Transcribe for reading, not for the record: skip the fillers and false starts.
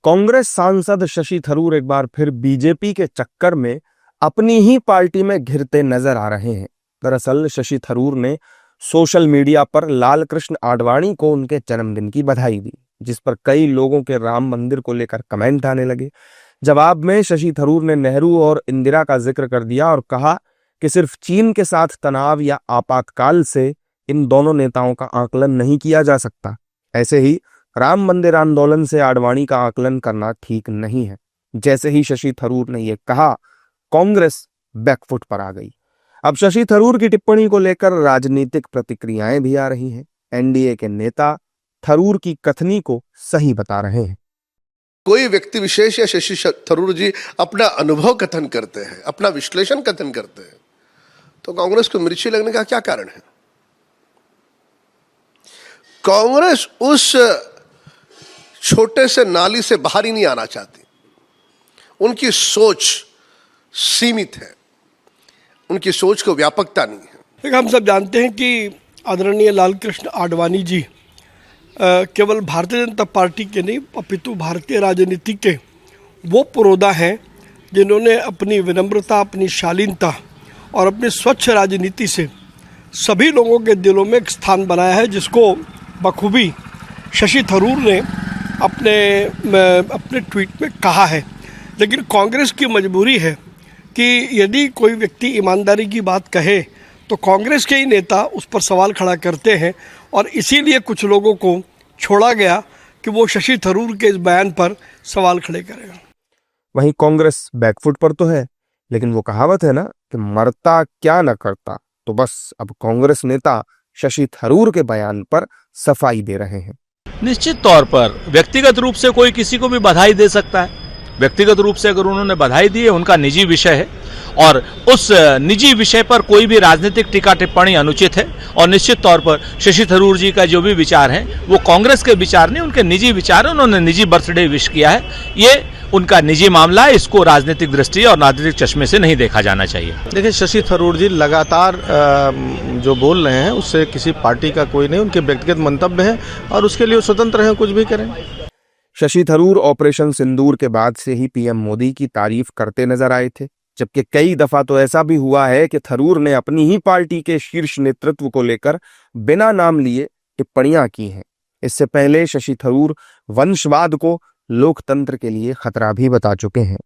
कांग्रेस सांसद शशि थरूर एक बार फिर बीजेपी के चक्कर में अपनी ही पार्टी में घिरते नजर आ रहे हैं। दरअसल शशि थरूर ने सोशल मीडिया पर लालकृष्ण आडवाणी को उनके जन्मदिन की बधाई दी, जिस पर कई लोगों के राम मंदिर को लेकर कमेंट आने लगे। जवाब में शशि थरूर ने नेहरू और इंदिरा का जिक्र कर दिया और कहा कि सिर्फ चीन के साथ तनाव या आपातकाल से इन दोनों नेताओं का आकलन नहीं किया जा सकता। ऐसे ही राम मंदिर आंदोलन से आडवाणी का आकलन करना ठीक नहीं है। जैसे ही शशि थरूर ने यह कहा, कांग्रेस बैकफुट पर आ गई। अब शशि थरूर की टिप्पणी को लेकर राजनीतिक प्रतिक्रियाएं भी आ रही हैं। एनडीए के नेता थरूर की कथनी को सही बता रहे हैं। कोई व्यक्ति विशेष या शशि थरूर जी अपना अनुभव कथन करते हैं, अपना विश्लेषण कथन करते हैं, तो कांग्रेस को मिर्ची लगने का क्या कारण है? कांग्रेस उस छोटे से नाली से बाहर ही नहीं आना चाहती। उनकी सोच सीमित है, उनकी सोच को व्यापकता नहीं है। हम सब जानते हैं कि आदरणीय लालकृष्ण आडवाणी जी केवल भारतीय जनता पार्टी के नहीं अपितु भारतीय राजनीति के वो पुरोधा हैं जिन्होंने अपनी विनम्रता, अपनी शालीनता और अपनी स्वच्छ राजनीति से सभी लोगों के दिलों में एक स्थान बनाया है, जिसको बखूबी शशि थरूर ने अपने ट्वीट में कहा है। लेकिन कांग्रेस की मजबूरी है कि यदि कोई व्यक्ति ईमानदारी की बात कहे तो कांग्रेस के ही नेता उस पर सवाल खड़ा करते हैं, और इसीलिए कुछ लोगों को छोड़ा गया कि वो शशि थरूर के इस बयान पर सवाल खड़े करें। वहीं कांग्रेस बैकफुट पर तो है, लेकिन वो कहावत है ना कि मरता क्या न करता। तो बस अब कांग्रेस नेता शशि थरूर के बयान पर सफाई दे रहे हैं। निश्चित तौर पर व्यक्तिगत रूप से कोई किसी को भी बधाई दे सकता है। व्यक्तिगत रूप से अगर उन्होंने बधाई दी है, उनका निजी विषय है, और उस निजी विषय पर कोई भी राजनीतिक टीका टिप्पणी अनुचित है। और निश्चित तौर पर शशि थरूर जी का जो भी विचार हैं वो कांग्रेस के विचार नहीं, उनके निजी विचार है। उन्होंने निजी बर्थडे विश किया है, ये उनका निजी मामला है। इसको राजनीतिक दृष्टि और राजनीतिक चश्मे से नहीं देखा जाना चाहिए। देखिए, शशि थरूर जी लगातार जो बोल रहे हैं उससे किसी पार्टी का कोई नहीं, उनके व्यक्तिगत मंतव्य हैं और उसके लिए स्वतंत्र हैं, कुछ भी करें। शशि थरूर ऑपरेशन सिंदूर के बाद से ही पीएम मोदी की तारीफ करते नजर आए थे, जबकि कई दफा तो ऐसा भी हुआ है कि थरूर ने अपनी ही पार्टी के शीर्ष नेतृत्व को लेकर बिना नाम लिए टिप्पणियां की हैं। इससे पहले शशि थरूर वंशवाद को लोकतंत्र के लिए खतरा भी बता चुके हैं।